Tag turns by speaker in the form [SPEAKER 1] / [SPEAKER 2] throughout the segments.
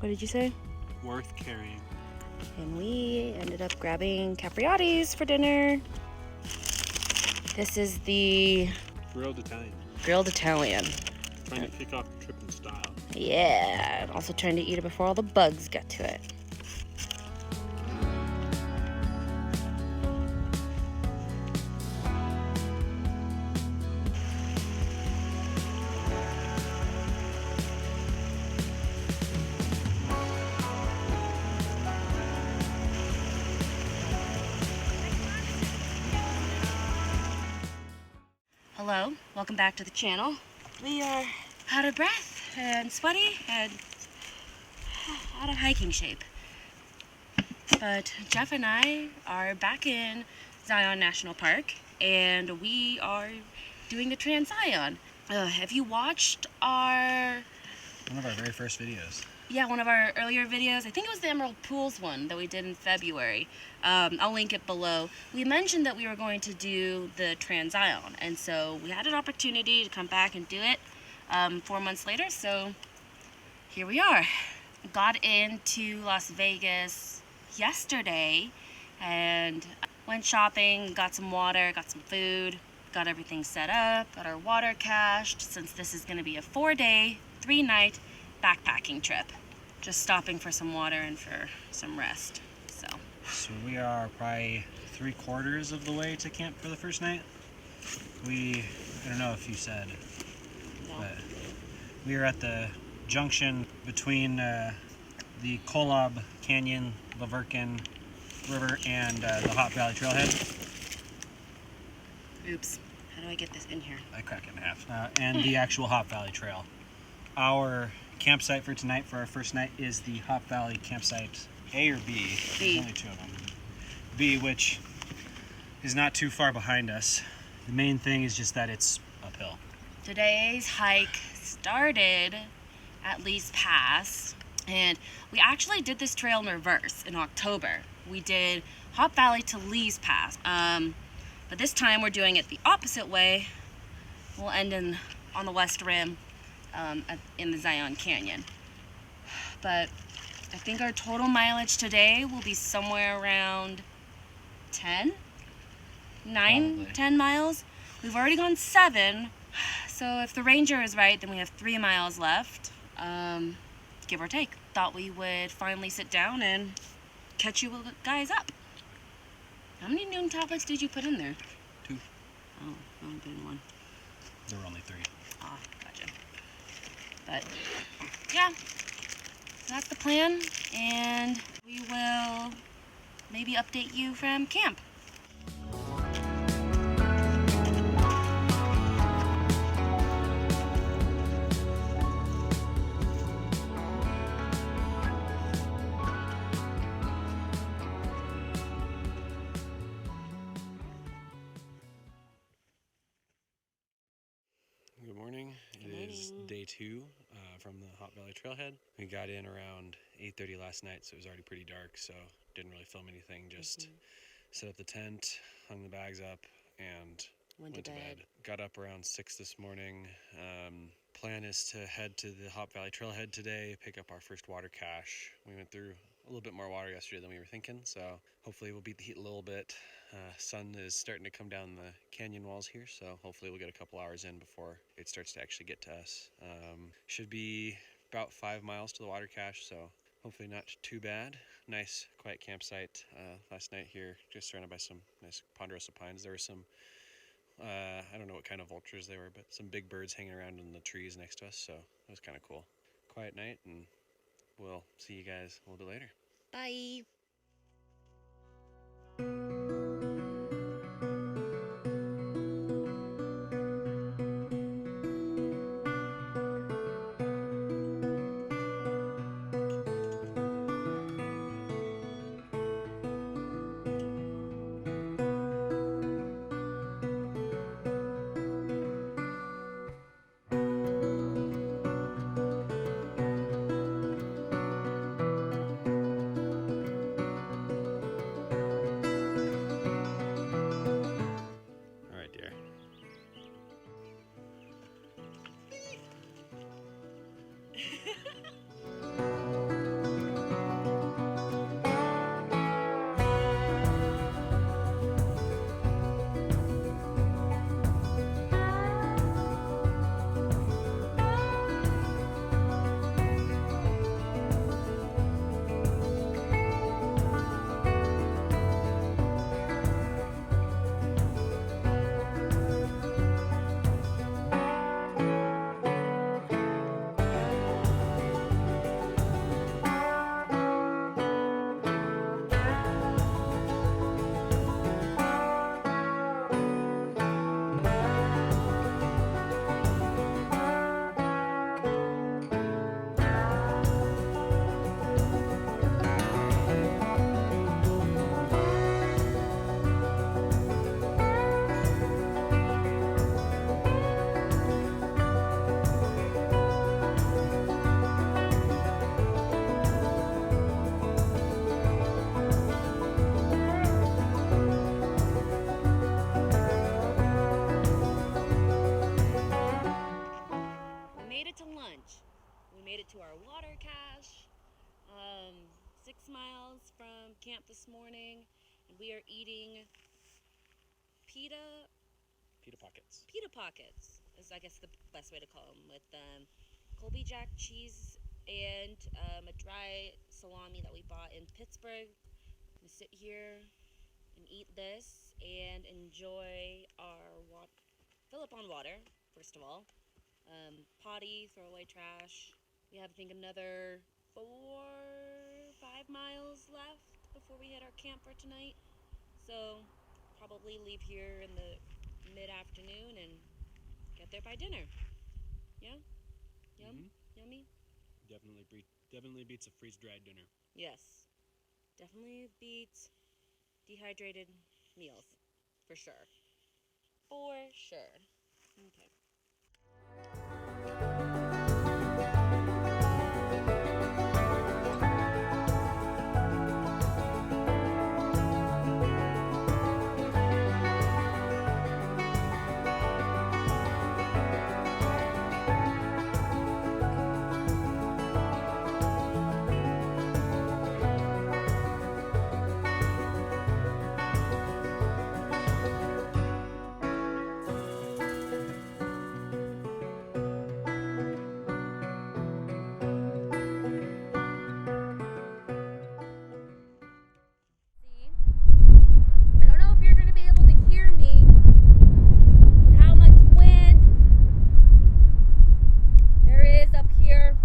[SPEAKER 1] What did you say?
[SPEAKER 2] Worth carrying.
[SPEAKER 1] And we ended up grabbing capriottis for dinner. This is the
[SPEAKER 2] Grilled Italian.
[SPEAKER 1] grilled Italian.
[SPEAKER 2] Trying to kick off the trip in style.
[SPEAKER 1] Yeah, and also trying to eat it before all the bugs get to it. Hello, welcome back to the channel. We are out of breath and sweaty and out of hiking shape. But Jeff and I are back in Zion National Park and we are doing the Trans Zion. Have you watched one
[SPEAKER 3] of our very first videos?
[SPEAKER 1] Yeah, one of our earlier videos. I think it was the Emerald Pools one that we did in February. I'll link it below. We mentioned that we were going to do the Trans Zion, and so we had an opportunity to come back and do it 4 months later, so here we are. Got into Las Vegas yesterday and went shopping, got some water, got some food, got everything set up, got our water cached, since this is going to be a 4-day, 3-night backpacking trip. Just stopping for some water and for some rest. So
[SPEAKER 3] we are probably 3/4 of the way to camp for the first night. I don't know if you said, but we are at the junction between the Kolab Canyon, Laverkin River, and the Hop Valley Trailhead.
[SPEAKER 1] Oops, how do I get this in here?
[SPEAKER 3] I crack it in half. And the actual Hop Valley Trail. Our campsite for tonight, for our first night, is the Hop Valley campsite A or B?
[SPEAKER 1] B.
[SPEAKER 3] There's only 2 of them. B, which is not too far behind us. The main thing is just that it's uphill.
[SPEAKER 1] Today's hike started at Lee's Pass, and we actually did this trail in reverse in October. We did Hop Valley to Lee's Pass, but this time we're doing it the opposite way. We'll end on the West Rim in the Zion Canyon. But I think our total mileage today will be somewhere around 10 miles. We've already gone 7, so if the ranger is right, then we have 3 miles left, give or take. Thought we would finally sit down and catch you guys up. How many noon topics did you put in there?
[SPEAKER 3] 2.
[SPEAKER 1] Oh, I only put in 1.
[SPEAKER 3] There were only 3.
[SPEAKER 1] Ah, gotcha. But yeah, so that's the plan, and we will maybe update you from camp.
[SPEAKER 2] Good morning. It is day 2 from the Hop Valley Trailhead. We got in around 8:30 last night, so it was already pretty dark, so didn't really film anything. Just set up the tent, hung the bags up, and went to bed. Got up around 6 this morning. Plan is to head to the Hop Valley Trailhead today, pick up our first water cache. We went through a little bit more water yesterday than we were thinking, so hopefully we'll beat the heat a little bit. Sun is starting to come down the canyon walls here, so hopefully we'll get a couple hours in before it starts to actually get to us. Should be about 5 miles to the water cache, so hopefully not too bad. Nice quiet campsite last night here, just surrounded by some nice ponderosa pines. There were some I don't know what kind of vultures they were, but some big birds hanging around in the trees next to us, so it was kind of cool. Quiet night, and we'll see you guys a little bit later.
[SPEAKER 1] Bye. camp this morning, and we are eating pita pockets, is I guess the best way to call them, with Colby Jack cheese and a dry salami that we bought in Pittsburgh. We sit here and eat this and enjoy our fill up on water, first of all. Potty, throw away trash. We have, I think, another 4-5 miles left before we hit our camp for tonight. So, probably leave here in the mid-afternoon and get there by dinner. Yeah? Yum? Yummy?
[SPEAKER 2] Definitely beats a freeze-dried dinner.
[SPEAKER 1] Yes. Definitely beats dehydrated meals. For sure. For sure. Okay. I don't know if you're going to be able to hear me with how much wind there is up here.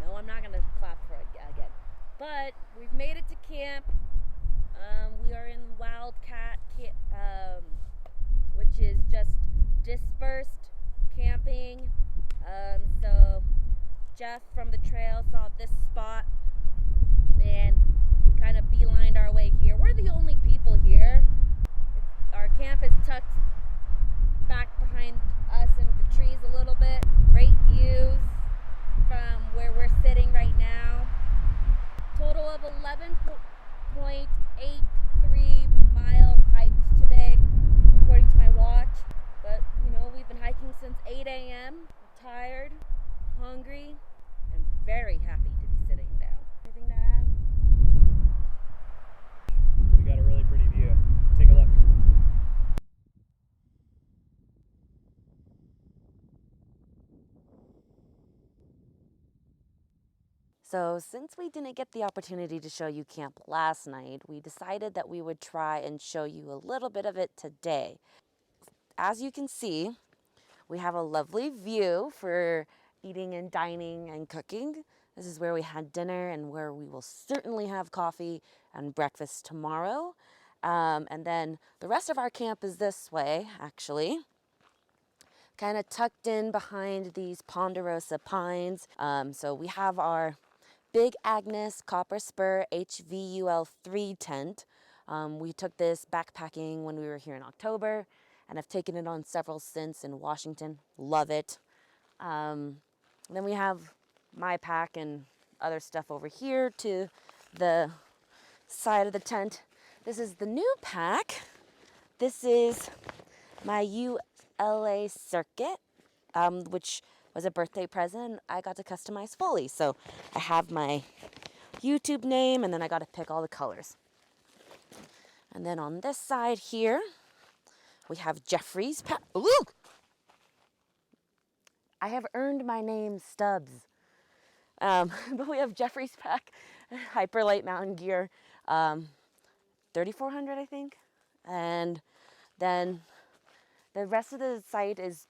[SPEAKER 1] No, I'm not going to clap for it again. But we've made it to camp. We are in Wildcat, which is just dispersed camping. So Jeff from the trail saw this spot and we kind of beelined our way here. We're the only people here. Our camp is tucked back behind us in the trees a little bit. Great views from where we're sitting right now. Total of 11.83 miles hiked today, according to my watch. But, we've been hiking since 8 a.m. We're tired, hungry, and very happy to be sitting down. Anything to add?
[SPEAKER 3] We got a really pretty view. Take a look.
[SPEAKER 1] So since we didn't get the opportunity to show you camp last night, we decided that we would try and show you a little bit of it today. As you can see, we have a lovely view for eating and dining and cooking. This is where we had dinner and where we will certainly have coffee and breakfast tomorrow. And then the rest of our camp is this way, actually. Kind of tucked in behind these ponderosa pines. So we have our big Agnes copper spur HVUL3 tent. We took this backpacking when we were here in October, and I've taken it on several since in Washington. Love it. Then we have my pack and other stuff over here to the side of the tent. This is the new pack. This is my ULA circuit, which was a birthday present I got to customize fully. So I have my YouTube name, and then I got to pick all the colors. And then on this side here, we have Jeffrey's pack. Ooh! I have earned my name, Stubbs. But we have Jeffrey's pack, Hyperlight Mountain Gear, 3,400, I think. And then the rest of the site is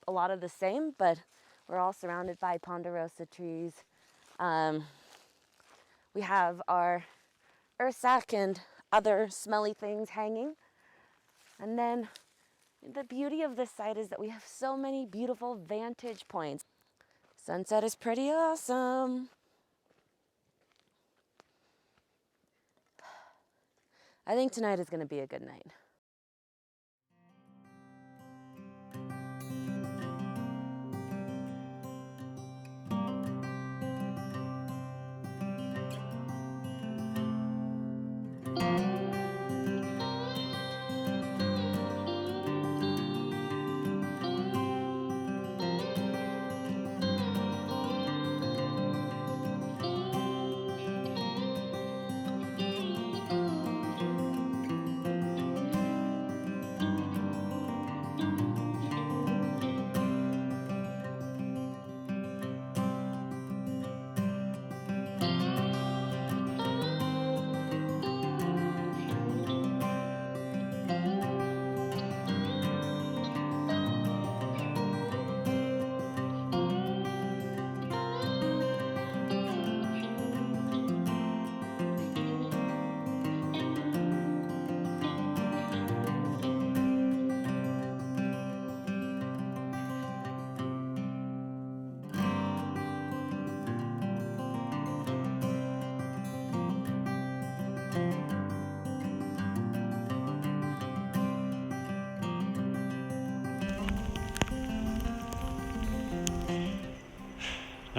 [SPEAKER 1] a lot of the same, but we're all surrounded by ponderosa trees. We have our Ursac and other smelly things hanging. And then the beauty of this site is that we have so many beautiful vantage points. Sunset is pretty awesome. I think tonight is going to be a good night.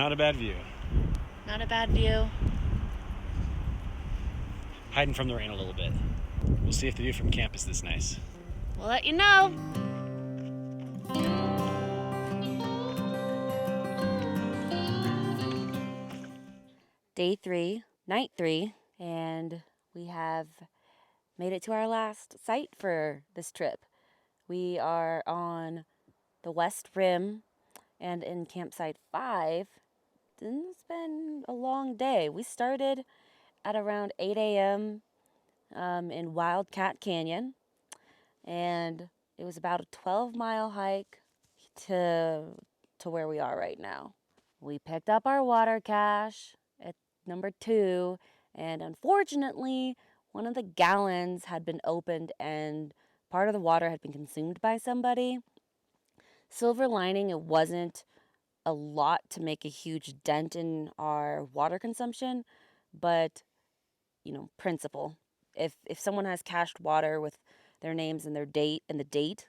[SPEAKER 3] Not a bad view.
[SPEAKER 1] Not a bad view.
[SPEAKER 3] Hiding from the rain a little bit. We'll see if the view from camp is this nice.
[SPEAKER 1] We'll let you know. Day 3, night 3, and we have made it to our last site for this trip. We are on the West Rim and in campsite 5. It's been a long day. We started at around 8 a.m. In Wildcat Canyon, and it was about a 12-mile hike to where we are right now. We picked up our water cache at number 2, and unfortunately, one of the gallons had been opened and part of the water had been consumed by somebody. Silver lining, it wasn't a lot to make a huge dent in our water consumption, but, principle. If someone has cached water with their names and their date and the date,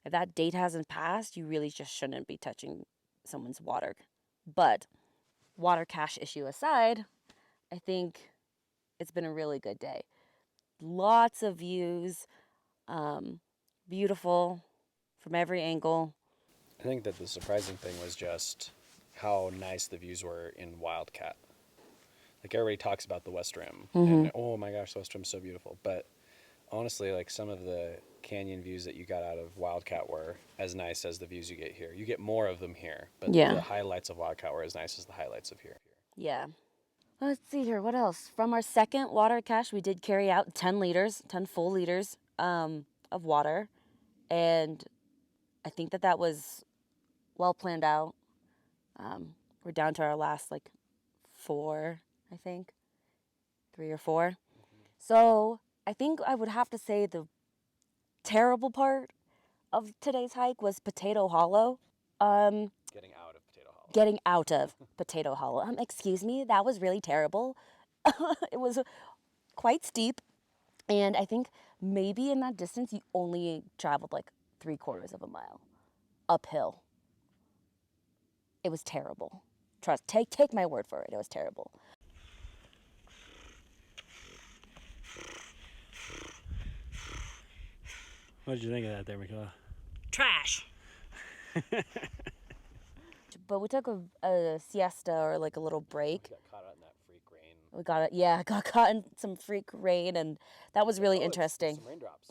[SPEAKER 1] if that date hasn't passed, you really just shouldn't be touching someone's water. But water cache issue aside, I think it's been a really good day. Lots of views, beautiful from every angle.
[SPEAKER 2] I think that the surprising thing was just how nice the views were in Wildcat. Like, everybody talks about the West Rim, and oh my gosh, the West Rim's so beautiful. But honestly, like, some of the canyon views that you got out of Wildcat were as nice as the views you get here. You get more of them here, but the highlights of Wildcat were as nice as the highlights of here.
[SPEAKER 1] Yeah. Let's see here. What else? From our second water cache, we did carry out 10 full liters of water. And I think that was well planned out. We're down to our last, 4, I think. 3 or 4. So I think I would have to say the terrible part of today's hike was Potato Hollow. Getting out of Potato Hollow. Excuse me, that was really terrible. It was quite steep, and I think maybe in that distance you only traveled 3/4 of a mile uphill. It was terrible. Trust, take my word for it. It was terrible.
[SPEAKER 3] What did you think of that there, Michaela?
[SPEAKER 1] Trash. But we took a siesta, or a little break.
[SPEAKER 2] We got caught out in that freak rain.
[SPEAKER 1] Got caught in some freak rain, and that was really interesting.
[SPEAKER 2] Some raindrops.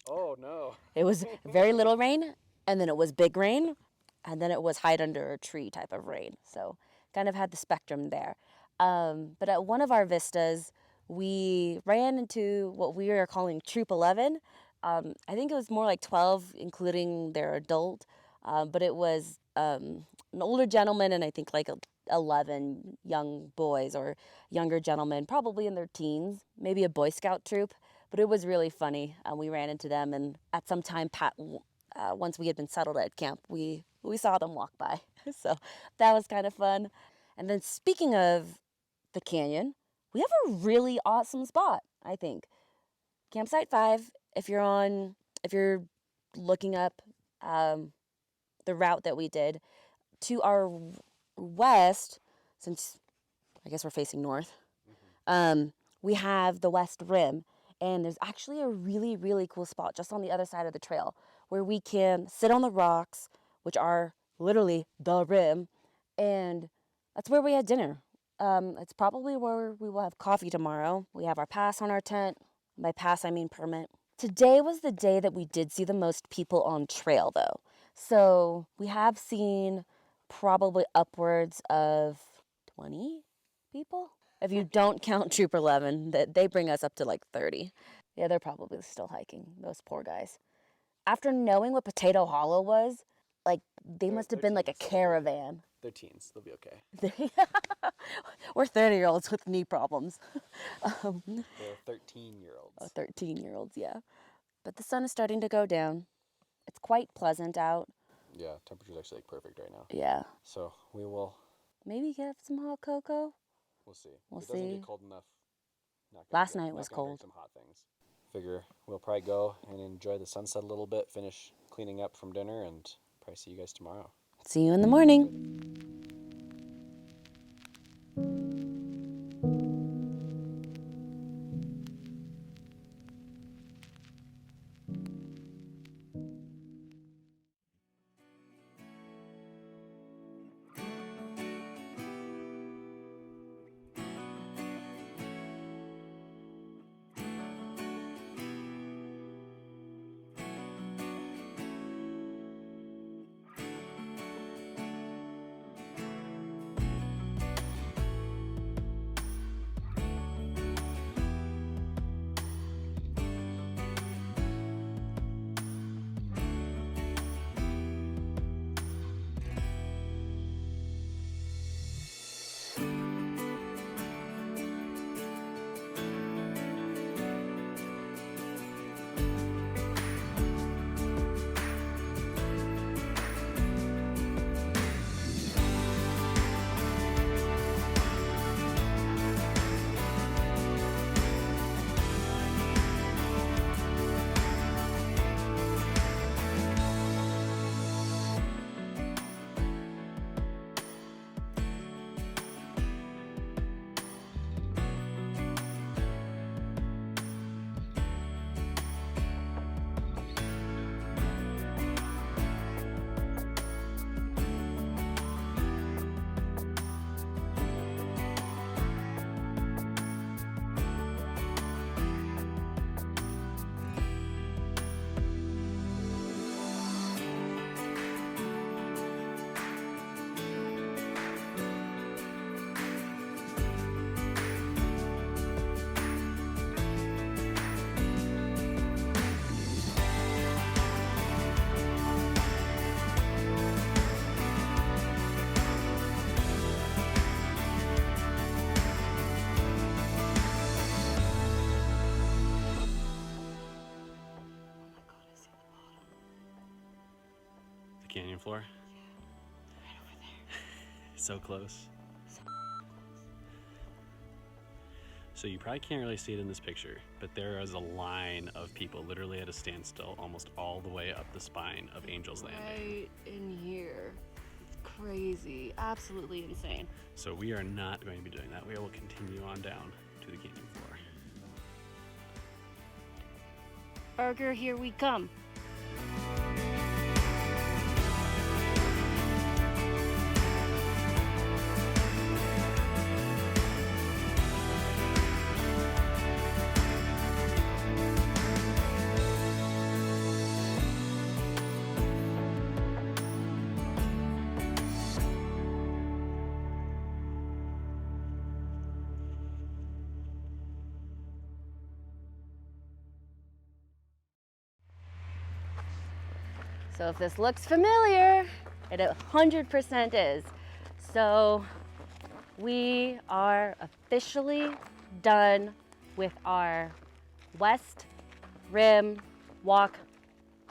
[SPEAKER 2] Oh no.
[SPEAKER 1] It was very little rain, and then it was big rain, and then it was hide under a tree type of rain. So kind of had the spectrum there. But at one of our vistas, we ran into what we are calling Troop 11. I think it was more like 12, including their adult. But it was an older gentleman and I think 11 young boys or younger gentlemen, probably in their teens, maybe a Boy Scout troop. But it was really funny. We ran into them, and at some time, once we had been settled at camp, we saw them walk by. So that was kind of fun. And then speaking of the canyon, we have a really awesome spot, I think. Campsite 5, if you're looking up the route that we did, to our west, since I guess we're facing north, we have the West Rim. And there's actually a really, really cool spot just on the other side of the trail where we can sit on the rocks, which are literally the rim, and that's where we had dinner. It's probably where we will have coffee tomorrow. We have our pass on our tent. By pass, I mean permit. Today was the day that we did see the most people on trail, though. So we have seen probably upwards of 20 people. If you don't count Troop 11, they bring us up to 30. Yeah, they're probably still hiking, those poor guys. After knowing what Potato Hollow was, they must have been a caravan.
[SPEAKER 2] They're teens. They'll be okay.
[SPEAKER 1] We're 30-year-olds with knee problems.
[SPEAKER 2] They're 13-year-olds.
[SPEAKER 1] Oh, 13-year-olds, yeah. But the sun is starting to go down. It's quite pleasant out.
[SPEAKER 2] Yeah, temperature's actually perfect right now.
[SPEAKER 1] Yeah.
[SPEAKER 2] So we will
[SPEAKER 1] maybe get some hot cocoa.
[SPEAKER 2] We'll see.
[SPEAKER 1] We'll
[SPEAKER 2] if it doesn't
[SPEAKER 1] see.
[SPEAKER 2] get cold enough.
[SPEAKER 1] Last night was cold.
[SPEAKER 2] Some hot things. Figure we'll probably go and enjoy the sunset a little bit, finish cleaning up from dinner, and probably see you guys tomorrow.
[SPEAKER 1] See you in the morning.
[SPEAKER 2] Canyon floor?
[SPEAKER 1] Right over there.
[SPEAKER 2] So close. So you probably can't really see it in this picture, but there is a line of people literally at a standstill almost all the way up the spine of Angel's Landing.
[SPEAKER 1] Right in here. It's crazy. Absolutely insane.
[SPEAKER 2] So we are not going to be doing that. We will continue on down to the canyon floor.
[SPEAKER 1] Burger, here we come. So if this looks familiar, it 100% is. So we are officially done with our West Rim Walk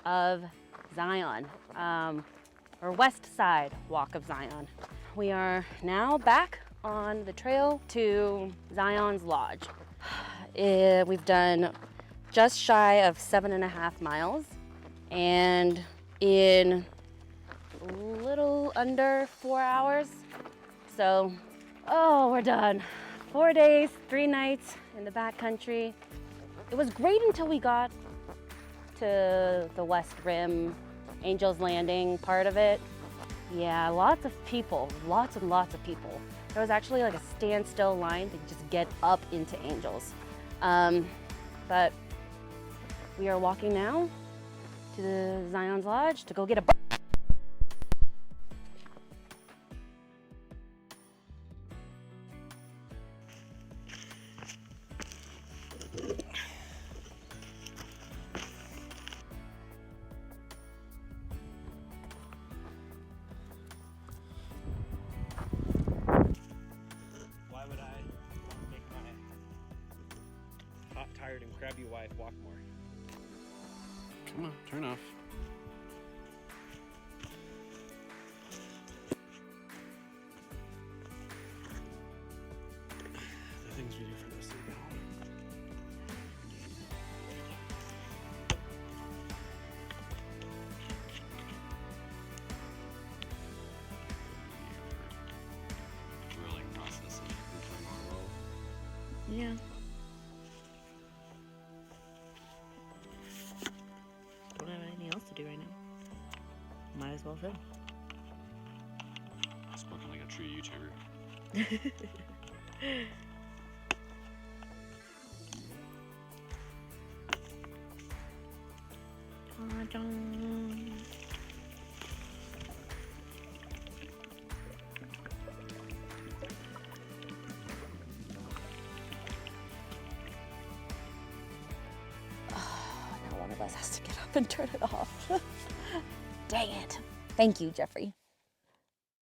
[SPEAKER 1] of Zion, or West Side Walk of Zion. We are now back on the trail to Zion's Lodge. We've done just shy of 7.5 miles, and in a little under 4 hours. So, we're done. 4 days, 3 nights in the backcountry. It was great until we got to the West Rim, Angel's Landing part of it. Yeah, lots of people, lots and lots of people. There was actually like a standstill line to just get up into Angels. But we are walking now to the Zion's Lodge to go get a
[SPEAKER 2] Why would I make my hot, tired, and crabby wife walk more? Come on, turn off. The things we do for this week at home. Grilling process.
[SPEAKER 1] Yeah. Don't have anything else to do right now. Might as well film.
[SPEAKER 2] Spoken like a true YouTuber.
[SPEAKER 1] Now one of us has to get up and turn it off. Dang it. Thank you, Jeffrey.